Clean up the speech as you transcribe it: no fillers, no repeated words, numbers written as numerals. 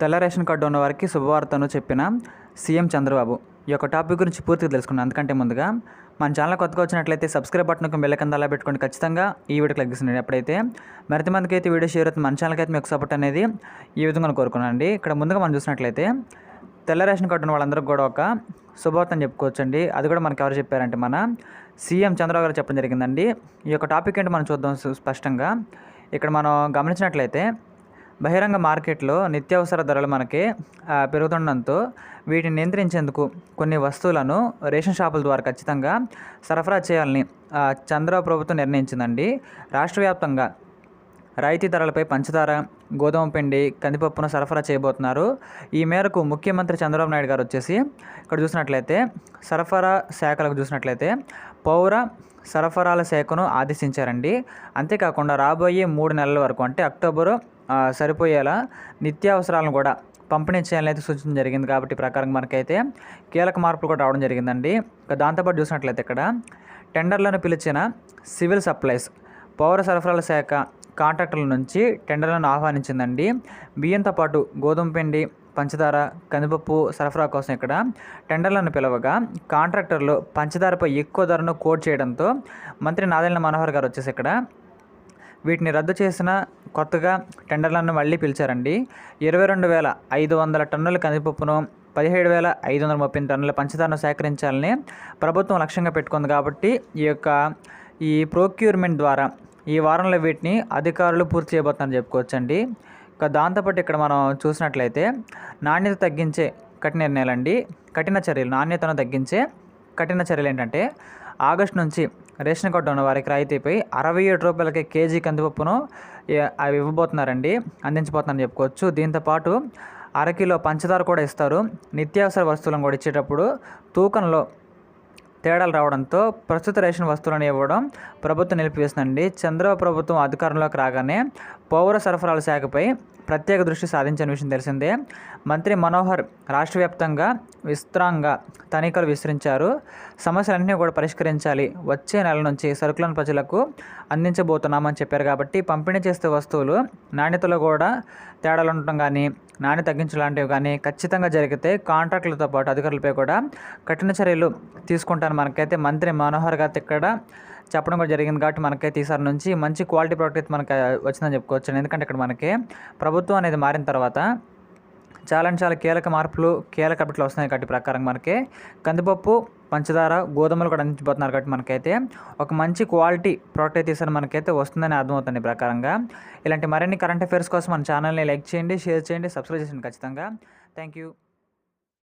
తెల్ల ration card ఉన్న వారికి శుభవార్తను చెప్పిన సీఎం చంద్రబాబు. ఈ యొక్క టాపిక్ గురించి పూర్తిగా తెలుసుకున్నాను. అందుకంటే ముందుగా మన ఛానల్ కొత్తగా వచ్చినట్లయితే సబ్స్క్రైబ్ బటన్కి బెల్ ఐకాన్ అలా పెట్టుకోండి. ఖచ్చితంగా ఈ వీడియోకి లైక్ చేయండి. ఎప్పుడైతే మరింత మందికి అయితే వీడియో షేర్ అవుతుంది, మన ఛానల్కి అయితే మీకు సపోర్ట్ అనేది ఈ విధంగా కోరుకున్నానండి. ఇక్కడ ముందుగా మనం చూసినట్లయితే తెల్ల రేషన్ కార్డు ఉన్న వాళ్ళందరికీ కూడా ఒక శుభవార్త అని చెప్పుకోవచ్చండి. అది కూడా మనకు ఎవరు చెప్పారంటే మన సీఎం చంద్రబాబు గారు చెప్పడం జరిగిందండి. ఈ యొక్క టాపిక్ ఏంటి మనం చూద్దాం స్పష్టంగా. ఇక్కడ మనం గమనించినట్లయితే బహిరంగ మార్కెట్లో నిత్యావసర ధరలు మనకి పెరుగుతుండడంతో వీటిని నియంత్రించేందుకు కొన్ని వస్తువులను రేషన్ షాపుల ద్వారా ఖచ్చితంగా సరఫరా చేయాలని చంద్రబాబు ప్రభుత్వం నిర్ణయించిందండి. రాష్ట్ర వ్యాప్తంగా రాయితీ ధరలపై పంచదార, గోధుమ పిండి, కందిపప్పును సరఫరా చేయబోతున్నారు. ఈ మేరకు ముఖ్యమంత్రి చంద్రబాబు నాయుడు గారు వచ్చేసి ఇక్కడ చూసినట్లయితే సరఫరా శాఖలకు చూసినట్లయితే పౌర సరఫరాల శాఖను ఆదేశించారండి. అంతేకాకుండా రాబోయే 3 నెలల వరకు అంటే అక్టోబరు సరిపోయేలా నిత్యావసరాలను కూడా పంపిణీ చేయాలని అయితే సూచించడం జరిగింది. కాబట్టి ప్రకారం మనకైతే కీలక మార్పులు కూడా రావడం జరిగిందండి. దాంతోపాటు చూసినట్లయితే ఇక్కడ టెండర్లను పిలిచిన సివిల్ సప్లైస్ పౌర సరఫరాల శాఖ కాంట్రాక్టర్ల నుంచి టెండర్లను ఆహ్వానించిందండి. బియ్యంతో పాటు గోధుమ పిండి, పంచదార, కందిపప్పు సరఫరా కోసం ఇక్కడ టెండర్లను పిలవగా కాంట్రాక్టర్లు పంచదారపై ఎక్కువ ధరను కోట్ చేయడంతో మంత్రి నాదెళ్ల మనోహర్ గారు వచ్చేసి ఇక్కడ వీటిని రద్దు చేసిన కొత్తగా టెండర్లను మళ్ళీ పిలిచారండి. 22,500 టన్నుల కందిపప్పును, 17,530 టన్నుల పంచదారను సేకరించాలని ప్రభుత్వం లక్ష్యంగా పెట్టుకుంది. కాబట్టి ఈ ప్రొక్యూర్మెంట్ ద్వారా ఈ వారంలో వీటిని అధికారులు పూర్తి చేయబోతున్నారని చెప్పుకోవచ్చండి. దాంతోపాటు ఇక్కడ మనం చూసినట్లయితే నాణ్యత తగ్గించే కఠిన నిర్ణయాలండి. నాణ్యతను తగ్గించే కఠిన చర్యలు ఏంటంటే ఆగస్టు నుంచి రేషన్ కార్డు ఉన్న వారికి రాయితీపై 67 రూపాయలకి కేజీ కందిపప్పును అవి ఇవ్వబోతున్నారండి, అందించబోతున్నారని చెప్పుకోవచ్చు. దీంతోపాటు అరకిలో పంచదార కూడా ఇస్తారు. నిత్యావసర వస్తువులను కూడా ఇచ్చేటప్పుడు తూకంలో తేడాలు రావడంతో ప్రస్తుత రేషన్ వస్తువులను ఇవ్వడం ప్రభుత్వం నిలిపివేసిందండి. చంద్రబాబు ప్రభుత్వం అధికారంలోకి రాగానే పౌర సరఫరాల శాఖపై ప్రత్యేక దృష్టి సాధించిన విషయం తెలిసిందే. మంత్రి మనోహర్ రాష్ట్ర వ్యాప్తంగా విస్తృతంగా తనిఖీలు విస్తరించారు. సమస్యలన్నీ కూడా పరిష్కరించాలి, వచ్చే నెల నుంచి సరుకులను ప్రజలకు అందించబోతున్నామని చెప్పారు. కాబట్టి పంపిణీ చేసే వస్తువులు నాణ్యతలో కూడా తేడాలు ఉండటం కానీ, నాణ్యత తగ్గించలాంటివి కానీ ఖచ్చితంగా జరిగితే కాంట్రాక్టులతో పాటు అధికారులపై కూడా కఠిన చర్యలు తీసుకుంటాను మనకైతే మంత్రి మనోహర్ గారు ఇక్కడ చెప్పడం కూడా జరిగింది. కాబట్టి మనకైతే ఈసారి నుంచి మంచి క్వాలిటీ ప్రోడక్ట్ అయితే మనకి వచ్చిందని చెప్పుకోవచ్చు. ఎందుకంటే ఇక్కడ మనకి ప్రభుత్వం అనేది మారిన తర్వాత చాలా కీలక మార్పులు, కీలక అప్డేట్లు వస్తున్నాయి. కాబట్టి ప్రకారం మనకి కందిపప్పు, పంచదార, గోధుమలు కూడా అందించబోతున్నారు. కాబట్టి మనకైతే ఒక మంచి క్వాలిటీ ప్రోడక్ట్ అయితే ఈసారి మనకైతే వస్తుందని అర్థమవుతుంది. ప్రకారంగా ఇలాంటి మరిన్ని కరెంట్ అఫైర్స్ కోసం మన ఛానల్ని లైక్ చేయండి, షేర్ చేయండి, సబ్స్క్రైబ్ చేయండి ఖచ్చితంగా. Thank you.